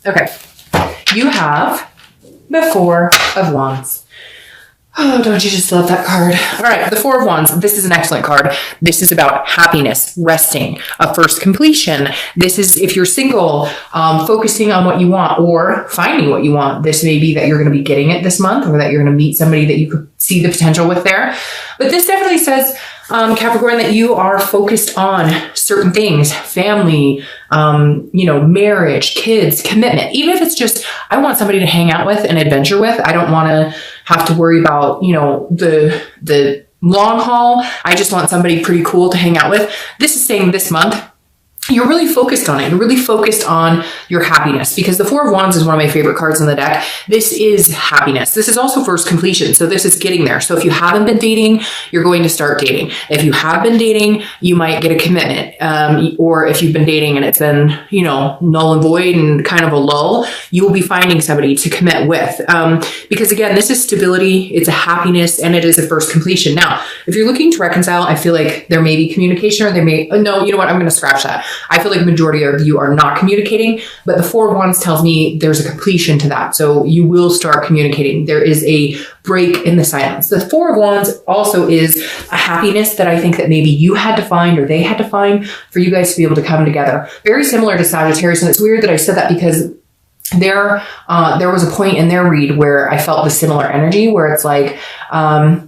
Okay. You have the Four of Wands. Oh, don't you just love that card? All right, the Four of Wands. This is an excellent card. This is about happiness, resting, a first completion. This is, if you're single, focusing on what you want or finding what you want. This may be that you're going to be getting it this month, or that you're going to meet somebody that you could see the potential with there. But this definitely says, Capricorn, that you are focused on certain things, family, marriage, kids, commitment. Even if it's just, I want somebody to hang out with and adventure with. I don't want to have to worry about, the long haul. I just want somebody pretty cool to hang out with. This is saying this month, you're really focused on it. You're really focused on your happiness, because the Four of Wands is one of my favorite cards in the deck. This is happiness. This is also first completion. So this is getting there. So if you haven't been dating, you're going to start dating. If you have been dating, you might get a commitment. Or if you've been dating and it's been, null and void and kind of a lull, you will be finding somebody to commit with. Because again, this is stability, it's a happiness, and it is a first completion. Now, if you're looking to reconcile, I feel like there may be communication, or no, you know what? I'm going to scratch that. I feel like the majority of you are not communicating, but the Four of Wands tells me there's a completion to that. So you will start communicating. There is a break in the silence. The Four of Wands also is a happiness that I think that maybe you had to find, or they had to find, for you guys to be able to come together. Very similar to Sagittarius. And it's weird that I said that, because there was a point in their read where I felt the similar energy, where it's like,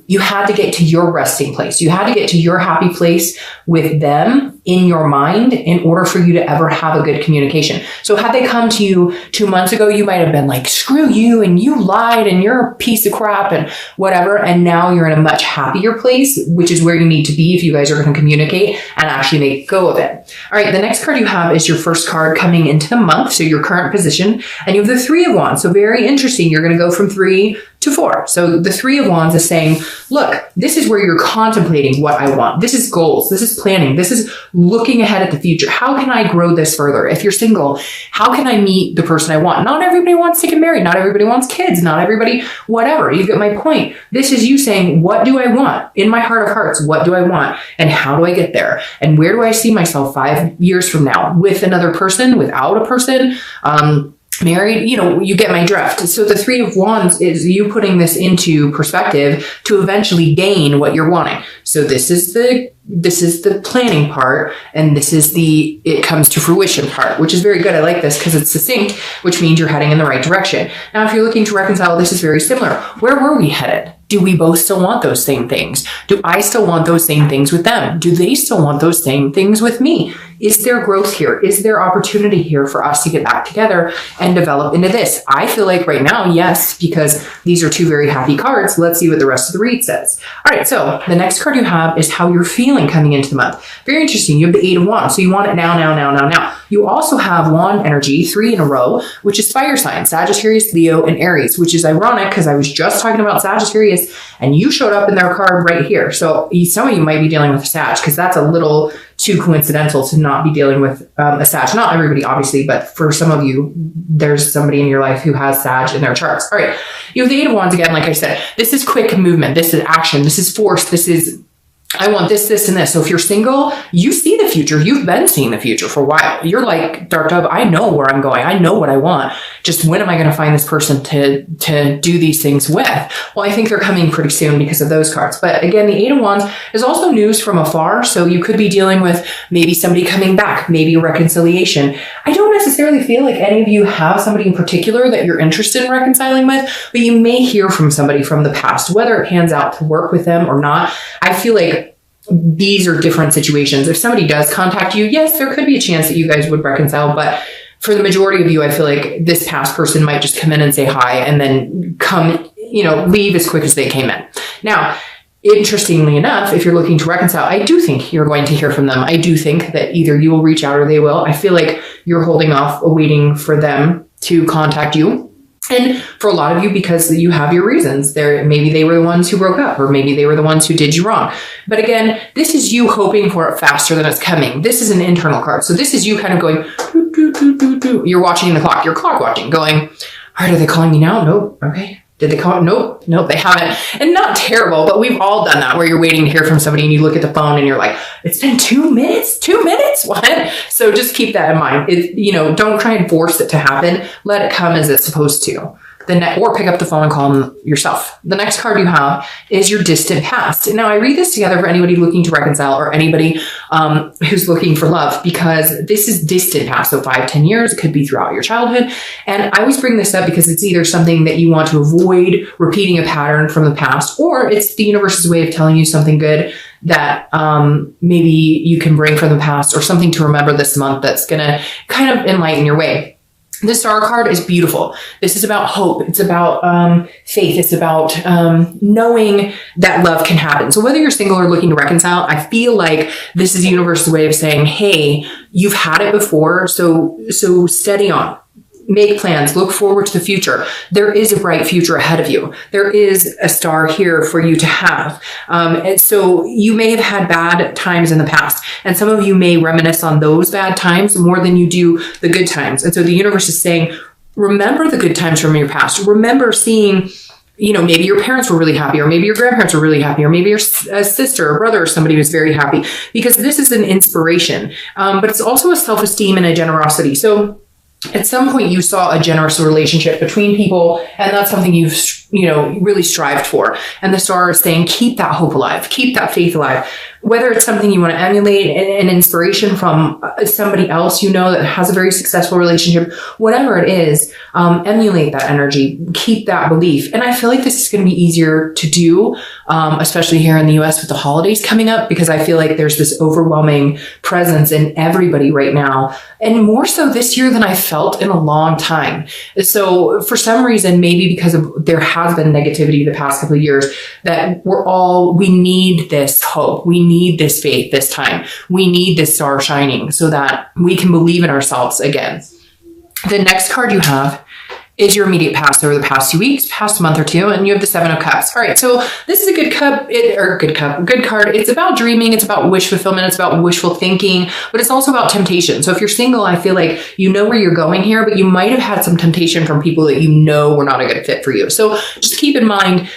you had to get to your resting place. You had to get to your happy place with them in your mind in order for you to ever have a good communication. So had they come to you 2 months ago, you might have been like, screw you, and you lied, and you're a piece of crap, and whatever. And now you're in a much happier place, which is where you need to be if you guys are going to communicate and actually make go of it. All right. The next card you have is your first card coming into the month. So your current position, and you have the Three of Wands. So very interesting. You're going to go from 3 to 4. So the Three of Wands is saying, look, this is where you're contemplating what I want. This is goals. This is planning. This is looking ahead at the future. How can I grow this further? If you're single, how can I meet the person I want? Not everybody wants to get married. Not everybody wants kids. Not everybody, whatever. You get my point. This is you saying, what do I want? In my heart of hearts, what do I want? And how do I get there? And where do I see myself 5 years from now? With another person, without a person, married, you get my drift. So the Three of Wands is you putting this into perspective to eventually gain what you're wanting. So this is the planning part, and this is the it comes to fruition part, which is very good. I like this because it's succinct, which means you're heading in the right direction. Now, if you're looking to reconcile, this is very similar. Where were we headed? Do we both still want those same things? Do I still want those same things with them? Do they still want those same things with me? Is there growth here? Is there opportunity here for us to get back together and develop into this? I feel like right now, yes, because these are two very happy cards. Let's see what the rest of the read says. All right, so the next card you have is how you're feeling coming into the month. Very interesting. You have the Eight of Wands, so you want it now, now, now, now, now. You also have wand energy, 3 in a row, which is fire signs, Sagittarius, Leo, and Aries, which is ironic because I was just talking about Sagittarius and you showed up in their card right here. So some of you might be dealing with a Sag, because that's a little too coincidental to not be dealing with a Sag. Not everybody, obviously, but for some of you, there's somebody in your life who has Sag in their charts. All right. You have the Eight of Wands again. Like I said, this is quick movement. This is action. This is force. This is, I want this, this, and this. So if you're single, you see the future. You've been seeing the future for a while. You're like, Dark Dove, I know where I'm going. I know what I want. Just when am I going to find this person to do these things with? Well, I think they're coming pretty soon because of those cards. But again, the Eight of Wands is also news from afar. So you could be dealing with maybe somebody coming back, maybe a reconciliation. I don't necessarily feel like any of you have somebody in particular that you're interested in reconciling with, but you may hear from somebody from the past, whether it pans out to work with them or not. I feel like these are different situations. If somebody does contact you, yes, there could be a chance that you guys would reconcile, but for the majority of you, I feel like this past person might just come in and say hi and then leave as quick as they came in. Now, interestingly enough, if you're looking to reconcile, I do think you're going to hear from them. I do think that either you will reach out or they will. I feel like you're holding off, waiting for them to contact you. And for a lot of you, because you have your reasons, maybe they were the ones who broke up, or maybe they were the ones who did you wrong. But again, this is you hoping for it faster than it's coming. This is an internal card. So this is you kind of going, doo, doo, doo, doo, doo. You're watching the clock. You're clock watching, going, all right, are they calling me now? No. Okay. Did they call it? Nope, they haven't. And not terrible, but we've all done that where you're waiting to hear from somebody and you look at the phone and you're like, it's been 2 minutes? 2 minutes? What? So just keep that in mind. Don't try and force it to happen. Let it come as it's supposed to. Or pick up the phone and call them yourself. The next card you have is your distant past. Now, I read this together for anybody looking to reconcile or anybody who's looking for love, because this is distant past. So 5-10 years, it could be throughout your childhood. And I always bring this up because it's either something that you want to avoid repeating a pattern from the past, or it's the universe's way of telling you something good that maybe you can bring from the past, or something to remember this month that's going to kind of enlighten your way. The Star card is beautiful. This is about hope. It's about faith. It's about knowing that love can happen. So whether you're single or looking to reconcile, I feel like this is the universe's way of saying, hey, you've had it before, so steady on. Make plans, look forward to the future. There is a bright future ahead of you. There is a star here for you to have. And so you may have had bad times in the past, and some of you may reminisce on those bad times more than you do the good times. And so the universe is saying, remember the good times from your past. Remember seeing, maybe your parents were really happy, or maybe your grandparents were really happy, or maybe your sister or brother or somebody was very happy, because this is an inspiration. But it's also a self-esteem and a generosity. So at some point you saw a generous relationship between people, and that's something you've, really strived for. And the star is saying, keep that hope alive, keep that faith alive. Whether it's something you want to emulate, an inspiration from somebody else that has a very successful relationship, whatever it is, emulate that energy, keep that belief. And I feel like this is going to be easier to do, especially here in the US with the holidays coming up, because I feel like there's this overwhelming presence in everybody right now, and more so this year than I felt in a long time. So for some reason, maybe because there has been negativity the past couple of years, that we need this hope. We need this faith this time. We need this star shining so that we can believe in ourselves again. The next card you have is your immediate past over the past 2 weeks, past month or two, and you have the 7 of Cups. All right, so this is a good card. It's about dreaming. It's about wish fulfillment. It's about wishful thinking, but it's also about temptation. So if you're single, I feel like you know where you're going here, but you might have had some temptation from people that were not a good fit for you. So just keep in mind,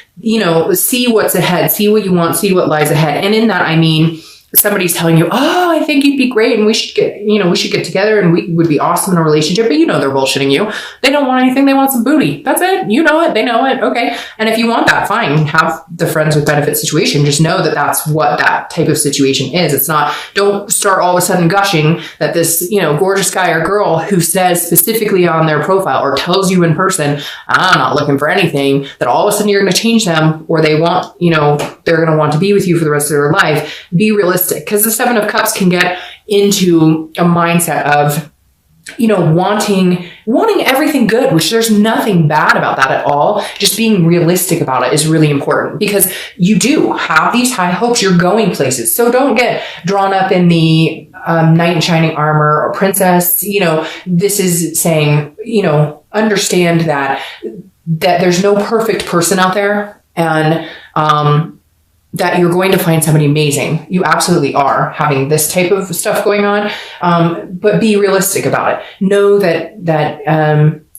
see what's ahead, see what you want, see what lies ahead. And in that, I mean, somebody's telling you, oh, I think you'd be great, and we should get together, and we would be awesome in a relationship, but they're bullshitting you. They don't want anything. They want some booty. That's it. You know it. They know it. Okay. And if you want that, fine. Have the friends with benefits situation. Just know that that's what that type of situation is. It's not, don't start all of a sudden gushing that this, gorgeous guy or girl who says specifically on their profile or tells you in person, I'm not looking for anything, that all of a sudden you're going to change them, or they want, they're going to want to be with you for the rest of their life. Be realistic. Because the 7 of Cups can get into a mindset of, wanting everything good, which there's nothing bad about that at all. Just being realistic about it is really important, because you do have these high hopes. You're going places. So don't get drawn up in the knight in shining armor or princess. This is saying, understand that there's no perfect person out there, and that you're going to find somebody amazing. You absolutely are having this type of stuff going on. But be realistic about it. Know that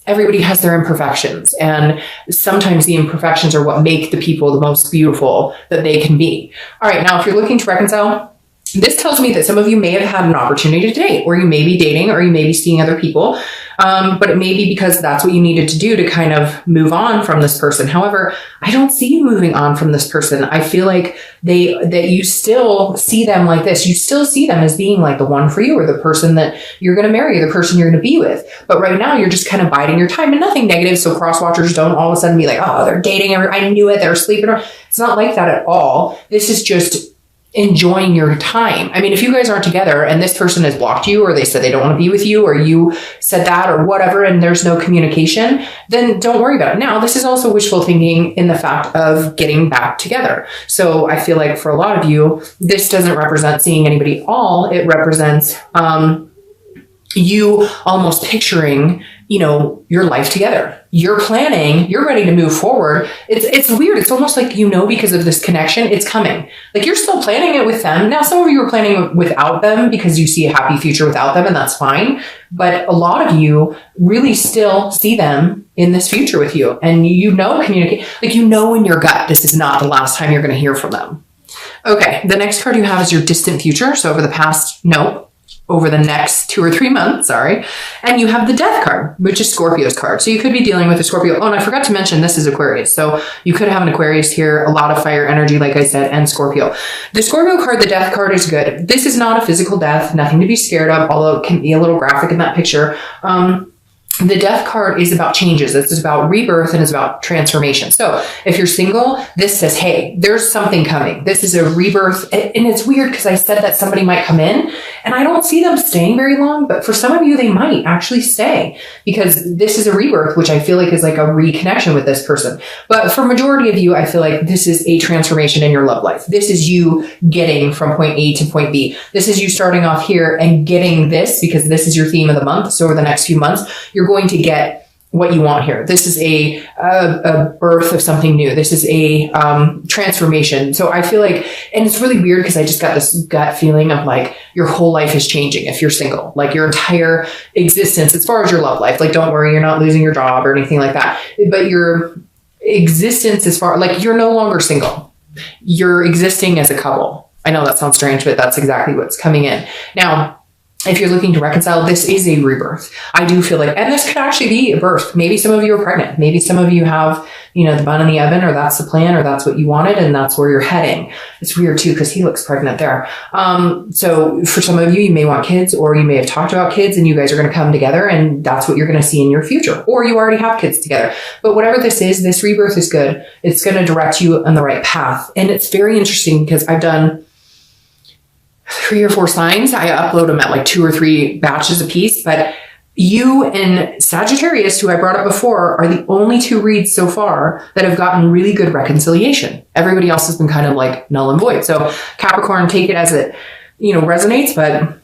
everybody has their imperfections, and sometimes the imperfections are what make the people the most beautiful that they can be. All right. Now, if you're looking to reconcile, this tells me that some of you may have had an opportunity to date, or you may be dating, or you may be seeing other people. But it may be because that's what you needed to do to kind of move on from this person. However, I don't see you moving on from this person. I feel like that you still see them like this. You still see them as being like the one for you, or the person that you're going to marry, or the person you're going to be with. But right now you're just kind of biding your time, and nothing negative. So cross watchers don't all of a sudden be like, oh, they're dating. I knew it. They're sleeping. It's not like that at all. This is just enjoying your time. I mean, if you guys aren't together and this person has blocked you, or they said they don't want to be with you, or you said that, or whatever, and there's no communication, then don't worry about it. Now, this is also wishful thinking in the fact of getting back together. So I feel like for a lot of you, this doesn't represent seeing anybody at all. It represents you almost picturing you know, your life together. You're planning, you're ready to move forward. It's weird. It's almost like, you know, because of this connection, it's coming. Like, you're still planning it with them. Now, some of you are planning without them because you see a happy future without them, and that's fine. But a lot of you really still see them in this future with you. And you know, communicate, like, you know in your gut, this is not the last time you're going to hear from them. Okay, the next card you have is your distant future. So over the next 2 or 3 months, and you have the Death card, which is Scorpio's card. So you could be dealing with a Scorpio. Oh, and I forgot to mention, this is Aquarius. So you could have an Aquarius here, a lot of fire energy, like I said, and Scorpio. The Scorpio card, the Death card, is good. This is not a physical death, nothing to be scared of, although it can be a little graphic in that picture. The Death card is about changes. This is about rebirth, and it's about transformation. So if you're single, this says, hey, there's something coming. This is a rebirth. And it's weird because I said that somebody might come in, and I don't see them staying very long, but for some of you, they might actually stay because this is a rebirth, which I feel like is like a reconnection with this person. But for majority of you, I feel like this is a transformation in your love life. This is you getting from point A to point B. This is you starting off here and getting this, because this is your theme of the month. So over the next few months, you're going to get what you want here. This is a birth of something new. This is a transformation. So I feel like, and it's really weird because I just got this gut feeling of like your whole life is changing if you're single, like your entire existence as far as your love life. Like, don't worry, you're not losing your job or anything like that. But your existence as far, like, you're no longer single. You're existing as a couple. I know that sounds strange, but that's exactly what's coming in. Now, if you're looking to reconcile, this is a rebirth. I do feel like, and this could actually be a birth. Maybe some of you are pregnant. Maybe some of you have, you know, the bun in the oven, or that's the plan, or that's what you wanted, and that's where you're heading. It's weird too, because he looks pregnant there. So for some of you, you may want kids, or you may have talked about kids, and you guys are going to come together, and that's what you're going to see in your future. Or you already have kids together. But whatever this is, this rebirth is good. It's going to direct you on the right path. And it's very interesting because I've done 3 or 4 signs. I upload them at like 2 or 3 batches a piece, but you and Sagittarius, who I brought up before, are the only 2 reads so far that have gotten really good reconciliation. Everybody else has been kind of like null and void. So Capricorn, take it as it, you know, resonates, but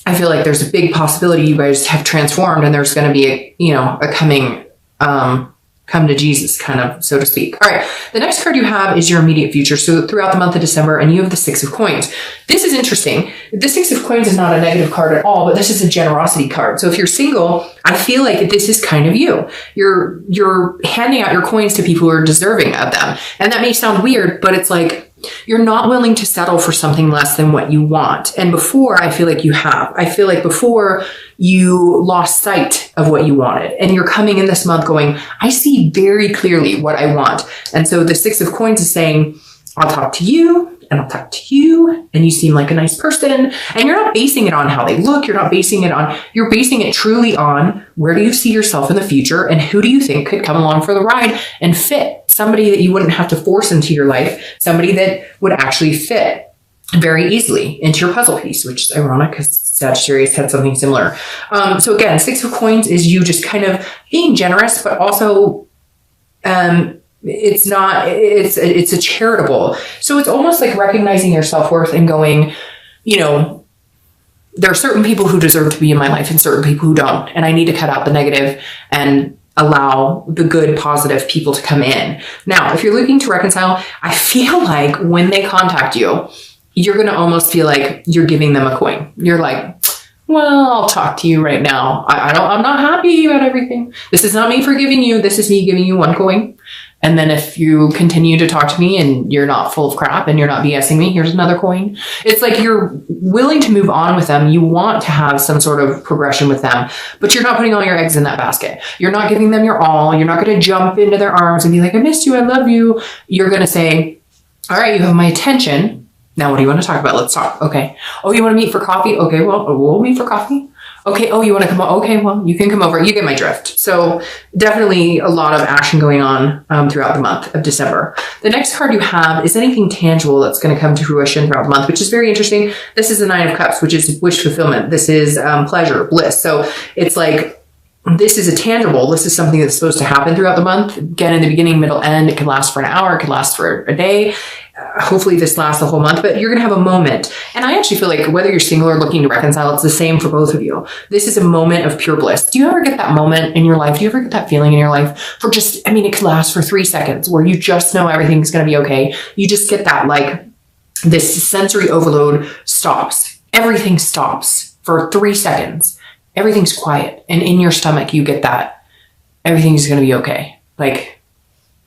I feel like there's a big possibility you guys have transformed, and there's going to be a, you know, a coming, come to Jesus, kind of, so to speak. All right. The next card you have is your immediate future. So throughout the month of December, and you have the 6 of Coins. This is interesting. The 6 of Coins is not a negative card at all, but this is a generosity card. So if you're single, I feel like this is kind of you. You're handing out your coins to people who are deserving of them. And that may sound weird, but it's like, you're not willing to settle for something less than what you want. And before, I feel like you have. I feel like before, you lost sight of what you wanted. And you're coming in this month going, I see very clearly what I want. And so the 6 of Coins is saying, I'll talk to you, and I'll talk to you, and you seem like a nice person. And you're not basing it on how they look. You're not basing it on, you're basing it truly on, where do you see yourself in the future, and who do you think could come along for the ride and fit? Somebody that you wouldn't have to force into your life, somebody that would actually fit very easily into your puzzle piece, which is ironic because Sagittarius had something similar. So again, 6 of Coins is you just kind of being generous, but also, it's a charitable. So it's almost like recognizing your self-worth and going, you know, there are certain people who deserve to be in my life and certain people who don't. And I need to cut out the negative and allow the good, positive people to come in. Now, if you're looking to reconcile, I feel like when they contact you, you're going to almost feel like you're giving them a coin. You're like, well, I'll talk to you right now. I'm not happy about everything. This is not me forgiving you. This is me giving you 1 coin. And then if you continue to talk to me and you're not full of crap and you're not BSing me, here's another coin. It's like you're willing to move on with them. You want to have some sort of progression with them, but you're not putting all your eggs in that basket. You're not giving them your all. You're not going to jump into their arms and be like, I missed you. I love you. You're going to say, all right, you have my attention. Now, what do you want to talk about? Let's talk. Okay. Oh, you want to meet for coffee? Okay, well, we'll meet for coffee. Okay. Oh, you want to come over? Okay, well, you can come over. You get my drift. So definitely a lot of action going on throughout the month of December. The next card you have is anything tangible that's going to come to fruition throughout the month, which is very interesting. This is the 9 of Cups, which is wish fulfillment. This is pleasure, bliss. So it's like, this is a tangible. This is something that's supposed to happen throughout the month. Again, in the beginning, middle, end. It could last for an hour. It could last for a day. hopefully this lasts the whole month, but you're going to have a moment. And I actually feel like whether you're single or looking to reconcile, it's the same for both of you. This is a moment of pure bliss. Do you ever get that moment in your life? Do you ever get that feeling in your life for just, I mean, it could last for 3 seconds where you just know everything's going to be okay. You just get that, like, this sensory overload stops. Everything stops for 3 seconds. Everything's quiet. And in your stomach, you get that everything's going to be okay. Like,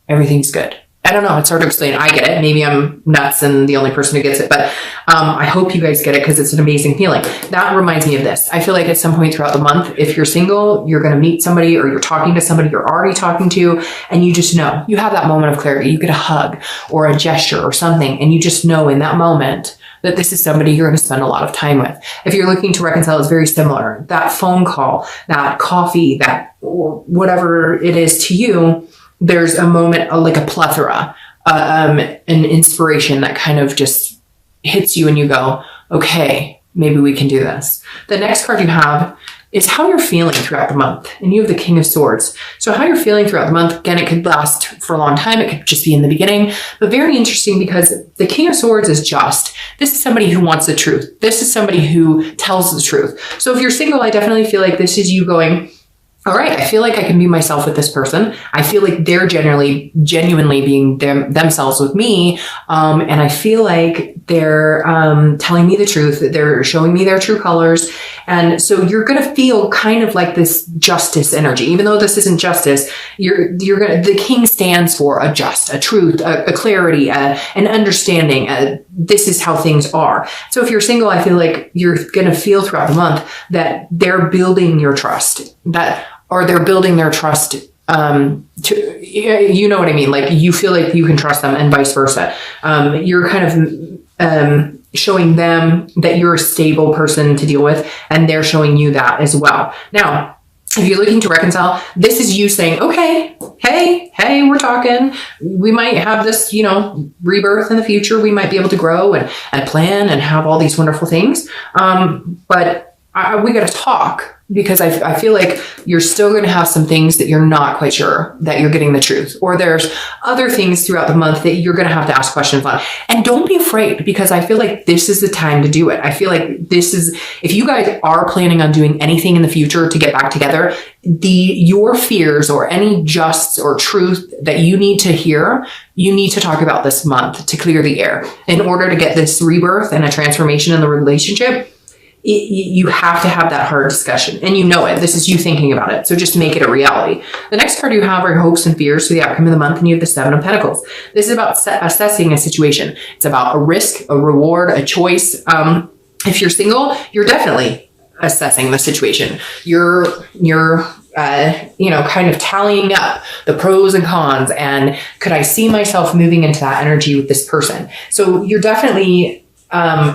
everything's good. I don't know. It's hard to explain. I get it. Maybe I'm nuts and the only person who gets it, but I hope you guys get it because it's an amazing feeling. That reminds me of this. I feel like at some point throughout the month, if you're single, you're going to meet somebody or you're talking to somebody you're already talking to, and you just know. You have that moment of clarity. You get a hug or a gesture or something, and you just know in that moment that this is somebody you're going to spend a lot of time with. If you're looking to reconcile, it's very similar. That phone call, that coffee, that whatever it is to you, there's a moment, like a plethora, an inspiration that kind of just hits you and you go, okay, maybe we can do this. The next card you have is how you're feeling throughout the month. And you have the King of Swords. So how you're feeling throughout the month, again, it could last for a long time. It could just be in the beginning, but very interesting because the King of Swords is just. This is somebody who wants the truth. This is somebody who tells the truth. So if you're single, I definitely feel like this is you going, all right, I feel like I can be myself with this person. I feel like they're genuinely being themselves with me. And I feel like they're telling me the truth. They're showing me their true colors. And so you're going to feel kind of like this justice energy. Even though this isn't justice, the king stands for a just, a truth, a clarity, an understanding. This is how things are. So if you're single, I feel like you're going to feel throughout the month that they're building your trust, or they're building their trust to, you know what I mean? Like you feel like you can trust them and vice versa. You're kind of showing them that you're a stable person to deal with, and they're showing you that as well. Now, if you're looking to reconcile, this is you saying, okay, hey, we're talking. We might have this, rebirth in the future. We might be able to grow and plan and have all these wonderful things. But we got to talk, because I feel like you're still going to have some things that you're not quite sure that you're getting the truth, or there's other things throughout the month that you're going to have to ask questions on. And don't be afraid, because I feel like this is the time to do it. I feel like this is, if you guys are planning on doing anything in the future to get back together, your fears or any justs or truth that you need to hear, you need to talk about this month to clear the air. In order to get this rebirth and a transformation in the relationship, you have to have that hard discussion, and you know it. This is you thinking about it. So just make it a reality. The next card you have are your hopes and fears for the outcome of the month, and you have the Seven of Pentacles. This is about assessing a situation. It's about a risk, a reward, a choice. If you're single, you're definitely assessing the situation. You're kind of tallying up the pros and cons, and could I see myself moving into that energy with this person? So you're definitely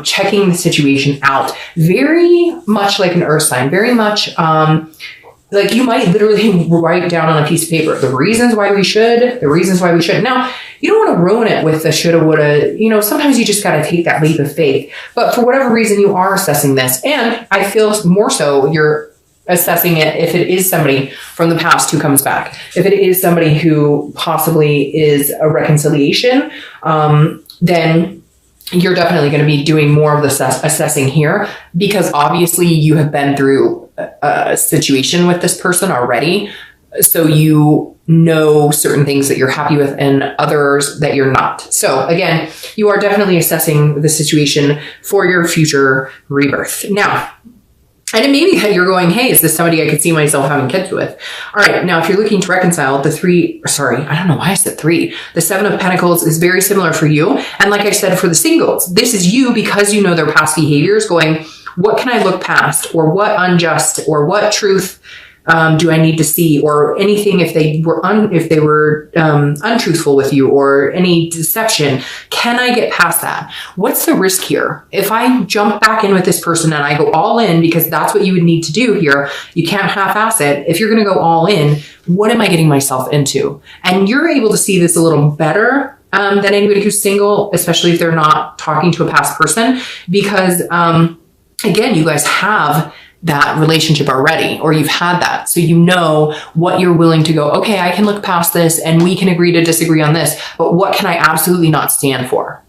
checking the situation out, very much like an earth sign, very much like you might literally write down on a piece of paper the reasons why we should, the reasons why we shouldn't. Now, you don't want to ruin it with the shoulda, woulda, sometimes you just got to take that leap of faith. But for whatever reason, you are assessing this. And I feel more so you're assessing it if it is somebody from the past who comes back. If it is somebody who possibly is a reconciliation, then you're definitely going to be doing more of the assessing here, because obviously you have been through a situation with this person already. So you know certain things that you're happy with and others that you're not. So again, you are definitely assessing the situation for your future rebirth. Now, and it may be that you're going, hey, is this somebody I could see myself having kids with? All right. Now, if you're looking to reconcile, the Seven of Pentacles is very similar for you. And like I said, for the singles, this is you, because you know their past behaviors, going, what can I look past, or what unjust, or what truth do I need to see, or anything if they were untruthful with you, or any deception? Can I get past that? What's the risk here? If I jump back in with this person and I go all in, because that's what you would need to do here, you can't half-ass it. If you're going to go all in, what am I getting myself into? And you're able to see this a little better than anybody who's single, especially if they're not talking to a past person, because again, you guys have that relationship already, or you've had that. So you know what you're willing to go, okay, I can look past this and we can agree to disagree on this, but what can I absolutely not stand for?